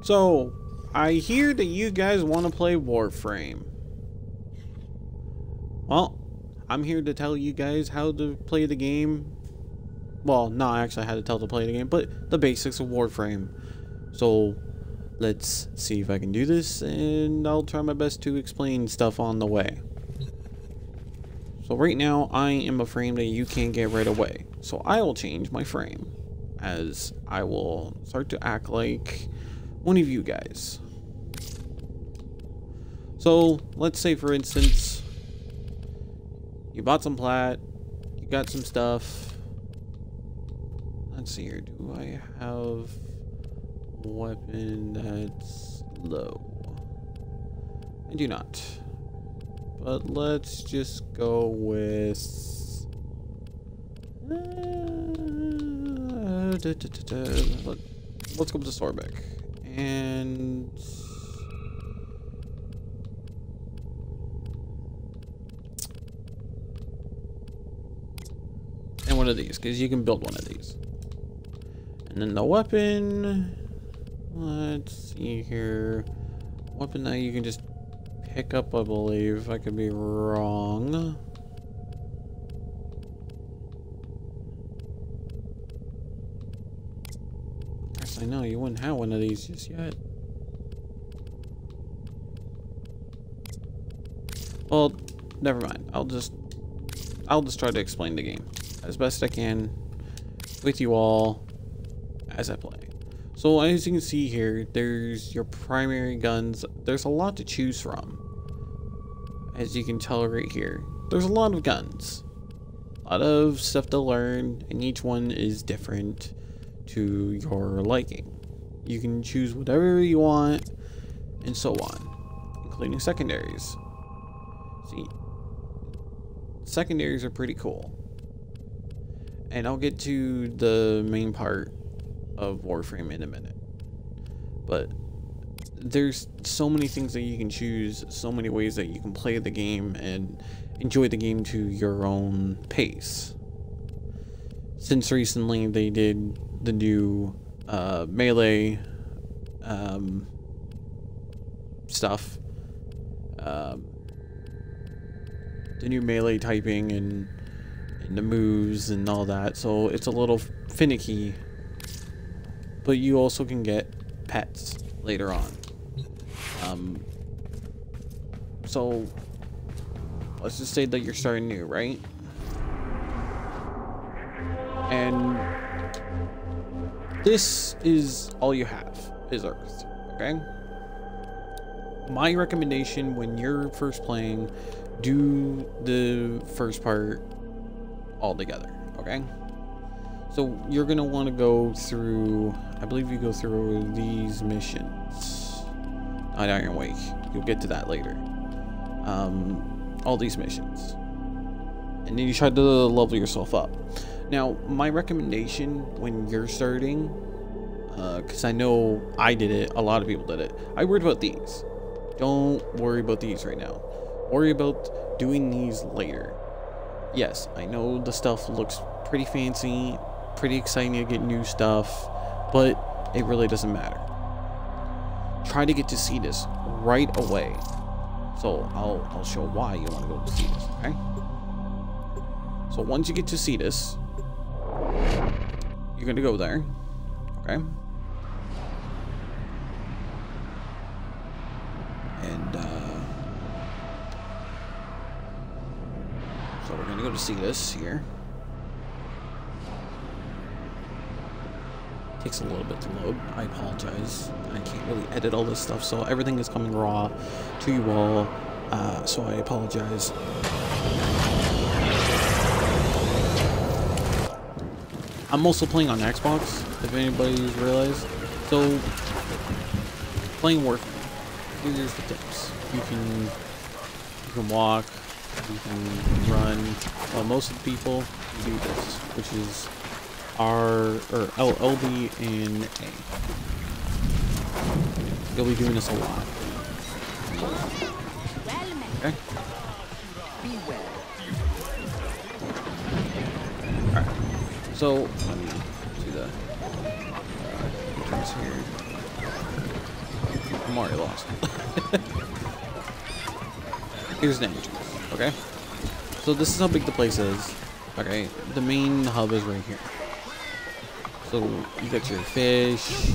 So, I hear that you guys want to play Warframe. Well, I'm here to tell you guys how to play the game. Well, not actually how to tell to play the game, but the basics of Warframe. So, let's see if I can do this, and I'll try my best to explain stuff on the way. So right now, I am a frame that you can't get right away. So I will change my frame, as I will start to act like one of you guys. So let's say, for instance, you bought some plat, you got some stuff. Let's see here, do I have a weapon that's low? I do not. But let's just go with let's go with the Sorbic. And one of these, because you can build one of these. And then the weapon, let's see here, weapon that you can just pick up, I believe. I could be wrong. Yes, I know you wouldn't have one of these just yet. Well, never mind. I'll just try to explain the game as best I can with you all as I play. So as you can see here, there's your primary guns. There's a lot to choose from. As you can tell right here, there's a lot of guns. A lot of stuff to learn, and each one is different to your liking. You can choose whatever you want, and so on, including secondaries. See, secondaries are pretty cool. And I'll get to the main part of Warframe in a minute, but there's so many things that you can choose, so many ways that you can play the game and enjoy the game to your own pace. Since recently they did the new melee stuff, the new melee typing and the moves and all that, so it's a little finicky. But you also can get pets later on. So let's just say that you're starting new, right? And this is all you have, is Earth, okay? My recommendation when you're first playing, do the first part all together, okay? So you're gonna want to go through, I believe you go through these missions on Iron Wake. You'll get to that later. All these missions, and then you try to level yourself up. Now, my recommendation when you're starting, because I know I did it, a lot of people did it. I worried about these. Don't worry about these right now. Worry about doing these later. Yes, I know the stuff looks pretty fancy, pretty exciting to get new stuff, but it really doesn't matter. Try to get to see this right away. So I'll show why you want to go to see this, okay? So once you get to see this, you're gonna go there, okay? And so we're gonna go to see this here. Takes a little bit to load. I apologize. I can't really edit all this stuff, so everything is coming raw to you all. So I apologize. I'm also playing on Xbox, if anybody's realized. So, playing Warframe, here's the tips. You can walk, you can run. Well, most of the people do this, which is LB and A. You'll be doing this a lot. Okay. Alright. So let me do the entrance here. I'm already lost. Here's the entrance, okay? So this is how big the place is, okay? The main hub is right here. So you got your fish,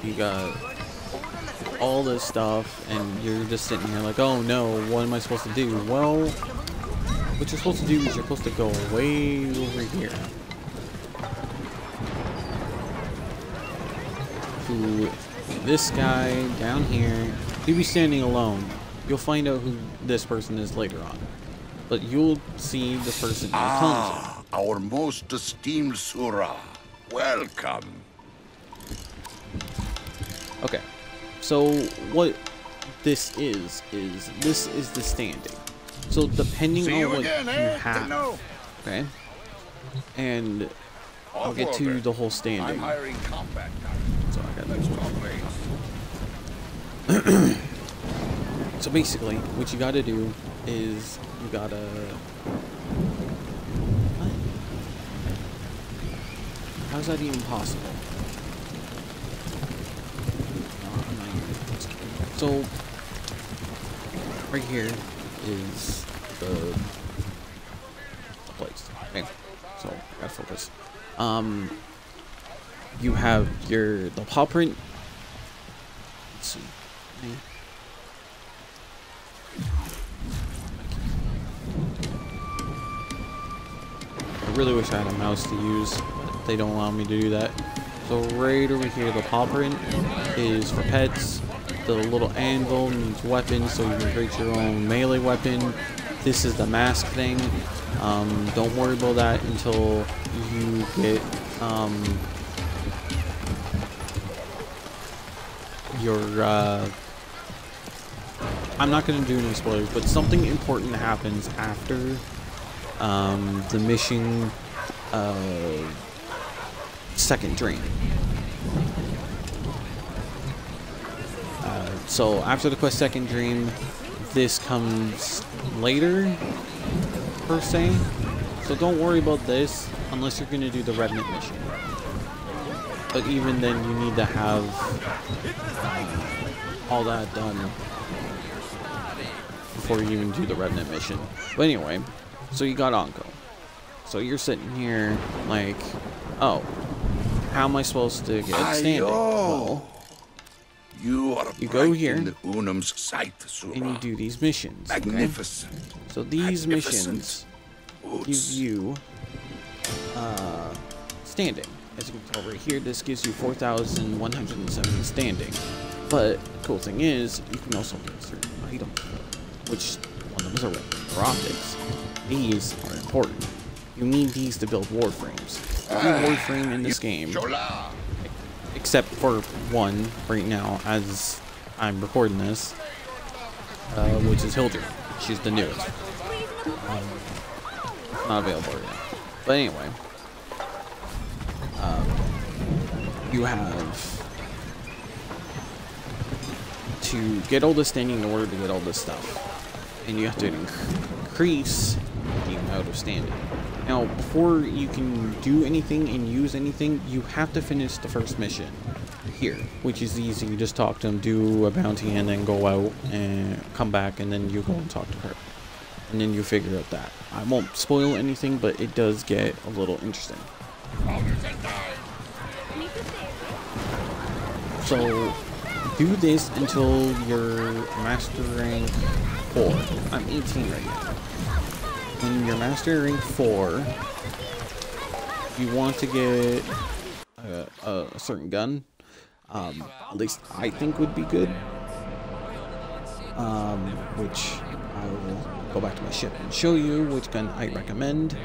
you got all this stuff, and you're just sitting here like, oh no, what am I supposed to do? Well, what you're supposed to do is you're supposed to go way over here to this guy down here. He'll be standing alone. You'll find out who this person is later on, but you'll see the person who comes in. Our most esteemed Surah. Welcome. Okay, so what this is this is the standing. So depending on what you have, okay, and I'll get to the whole standing. So I got this. So basically, what you gotta do is you gotta. What? How's that even possible? So right here is the place. Okay, so I gotta focus. You have the paw print. Let's see. I really wish I had a mouse to use, but they don't allow me to do that. So right over here, the paw print is for pets. The little anvil means weapons, so you can create your own melee weapon. This is the mask thing. Don't worry about that until you get I'm not going to do any spoilers, but something important happens after the mission second dream. So after the quest second dream, this comes later, per se. So don't worry about this unless you're going to do the Revenant mission. But even then, you need to have all that done before you even do the Revenant mission. But anyway, so you got Onko. So you're sitting here like, oh, how am I supposed to get standing? Well, you go here and you do these missions. Magnificent. Okay? So these missions give you standing. As you can tell right here, this gives you 4,170 standing. But the cool thing is, you can also get certain items, which one of them are optics. These are important. You need these to build Warframes. Every Warframe in this game, except for one right now, as I'm recording this, which is Hildred. She's the newest. Not available right now. But anyway, you have to get all this standing in order to get all this stuff, and you have to increase the amount of standing. Now, before you can do anything and use anything, you have to finish the first mission here, which is easy. You just talk to him, do a bounty, and then go out and come back, and then you go and talk to her, and then you figure out that. I won't spoil anything, but it does get a little interesting. So do this until you're master rank 4. I'm 18 right now. When you're master rank 4, you want to get a certain gun. At least I think would be good. Which I will go back to my ship and show you which gun I recommend.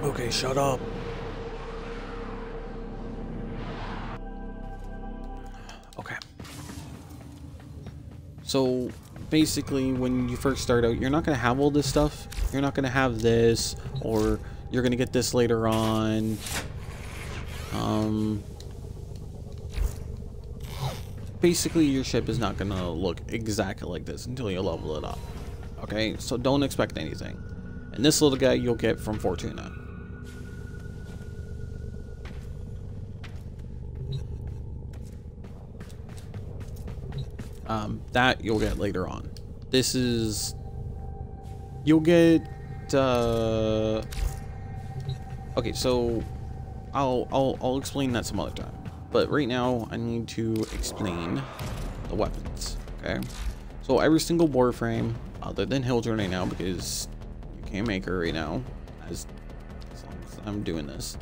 Okay, shut up. Okay. So basically, when you first start out, you're not going to have all this stuff. You're not going to have this, or you're going to get this later on. Basically, your ship is not going to look exactly like this until you level it up. Okay, so don't expect anything. And this little guy you'll get from Fortuna. That you'll get later on. This is... You'll get... Okay, so... I'll explain that some other time. But right now, I need to explain the weapons, okay? So every single Warframe, other than Hildren right now, because you can't make her right now, as long as I'm doing this.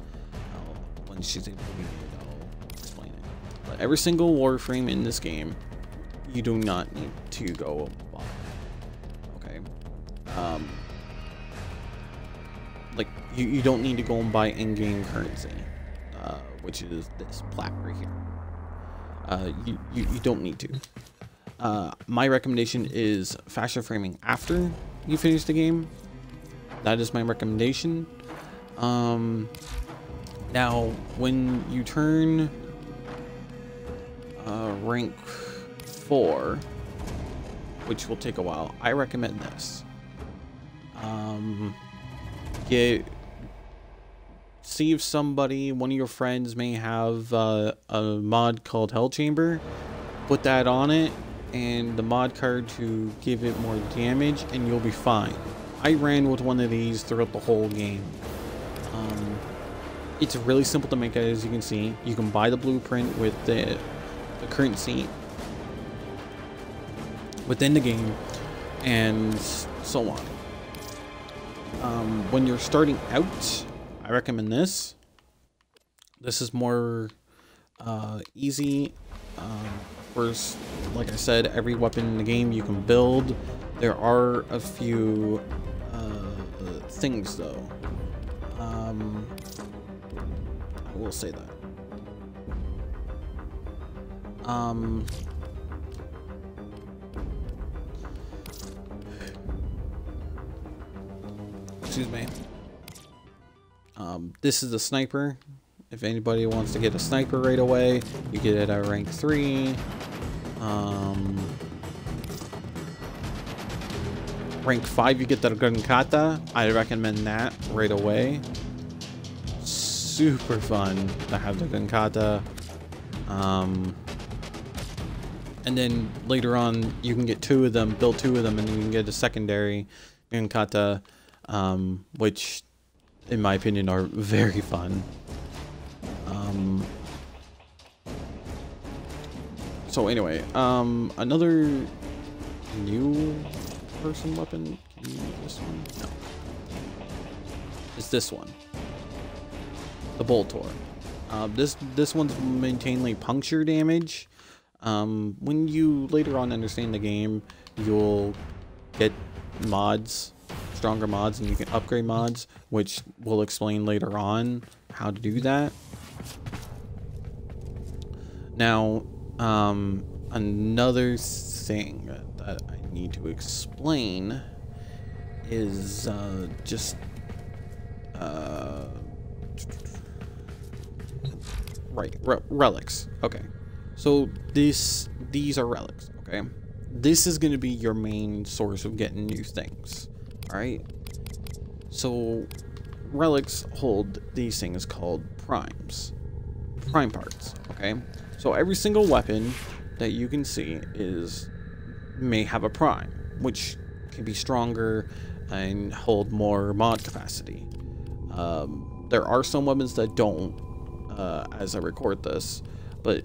When she's able to be made, I'll explain it. But every single Warframe in this game, you do not need to go buy, okay? Like, you don't need to go and buy in-game currency, which is this plat right here. You don't need to. My recommendation is faster framing after you finish the game. That is my recommendation. Now, when you turn rank 4, which will take a while, I recommend this. See if one of your friends may have a mod called Hell Chamber. Put that on it and the mod card to give it more damage, and you'll be fine. I ran with one of these throughout the whole game. It's really simple to make, as you can see. You can buy the blueprint with the currency within the game, and so on. When you're starting out, I recommend this. This is more easy. First, like I said, every weapon in the game you can build. There are a few things though. I will say that. Excuse me. This is a sniper. If anybody wants to get a sniper right away, you get it at rank 3. Rank 5, you get the Gunkata. I recommend that right away. Super fun to have the Gunkata. And then later on, you can get 2 of them, build 2 of them, and you can get a secondary Gunkata, which, in my opinion, are very fun. So anyway, another new person weapon. Can you make this one? No. It's this one. The Boltor. This one's mainly puncture damage. When you later on understand the game, you'll get mods, stronger mods, and you can upgrade mods, which we'll explain later on how to do that. Now, another thing that I need to explain is relics. Okay, so these are relics. Okay, this is going to be your main source of getting new things. All right, so relics hold these things called prime parts. Okay, so every single weapon that you can see may have a prime, which can be stronger and hold more mod capacity. There are some weapons that don't, as I record this, but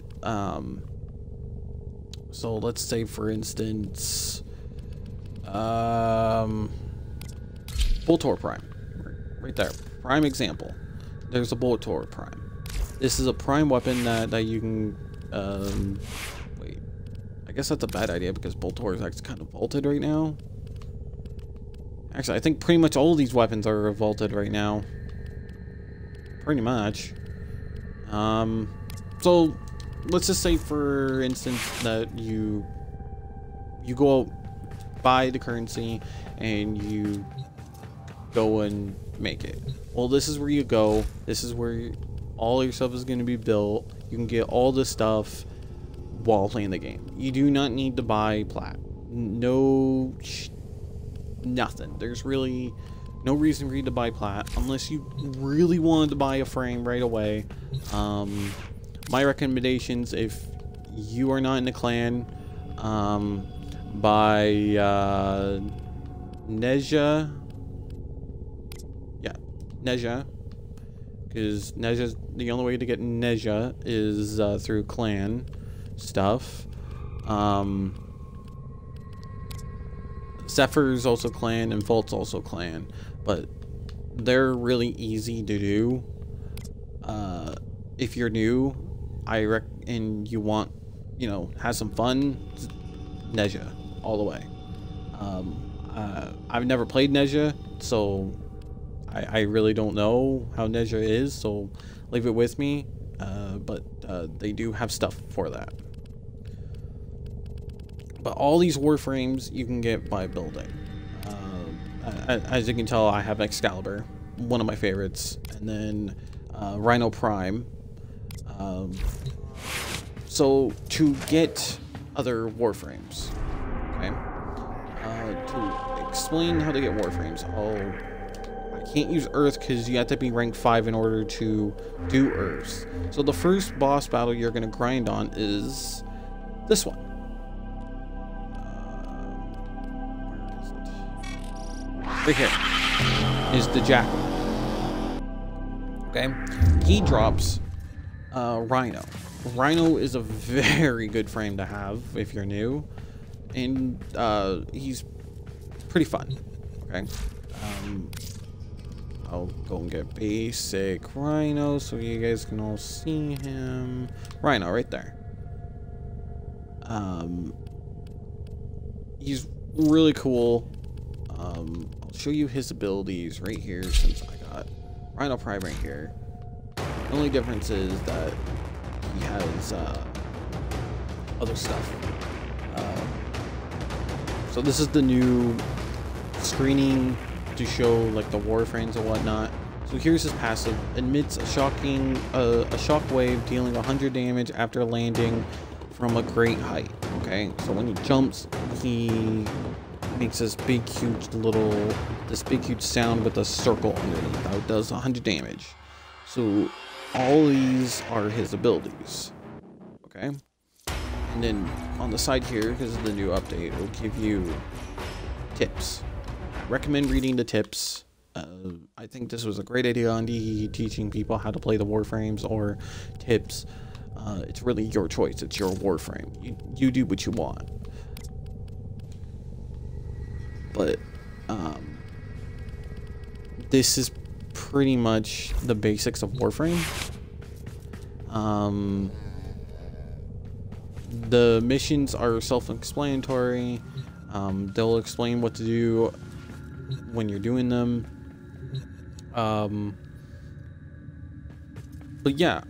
so let's say, for instance, Boltor Prime, right there, prime example. There's a Boltor Prime. This is a prime weapon that you can, wait, I guess that's a bad idea because Boltor is actually kind of vaulted right now. Actually, I think pretty much all of these weapons are vaulted right now. Pretty much. So let's just say, for instance, that you go out, buy the currency, and you go and make it. Well, this is where you go. This is where all your stuff is going to be built. You can get all this stuff while playing the game. You do not need to buy plat. No, nothing. There's really no reason for you to buy plat unless you really wanted to buy a frame right away. My recommendations, if you are not in the clan, by Neja. Yeah, Neja. Because Neja's the only way to get Neja is through clan stuff. Zephyr's also clan and Volt's also clan, but they're really easy to do. If you're new, and you want, have some fun, Neja all the way. I've never played Neja, so I really don't know how Neja is, so leave it with me. But they do have stuff for that. But all these Warframes you can get by building. As you can tell, I have Excalibur, one of my favorites, and then Rhino Prime. So to get other Warframes, okay, to explain how to get Warframes, I can't use Earth because you have to be rank 5 in order to do Earth. So the first boss battle you're going to grind on is this one. Right here is the Jackal. Okay, he drops Rhino. Rhino is a very good frame to have if you're new, and he's pretty fun. Okay, I'll go and get basic Rhino so you guys can all see him. Rhino right there. He's really cool. I'll show you his abilities right here since I got Rhino Prime right here. The only difference is that he has other stuff. So this is the new screening to show like the Warframes and whatnot. So here's his passive. Emits a shockwave dealing 100 damage after landing from a great height. Okay, so when he jumps, he makes this big huge sound with a circle underneath that does 100 damage. So all these are his abilities. Okay, and then on the side here, because of the new update, it will give you tips. I recommend reading the tips. I think this was a great idea on teaching people how to play the Warframes or tips. It's really your choice. It's your Warframe. You do what you want. But this is pretty much the basics of Warframe. The missions are self-explanatory. They'll explain what to do when you're doing them. But yeah,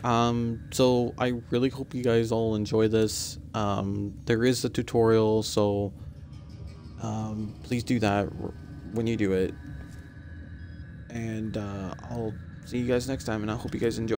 so I really hope you guys all enjoy this. There is a tutorial, so please do that when you do it. And I'll see you guys next time, and I hope you guys enjoy.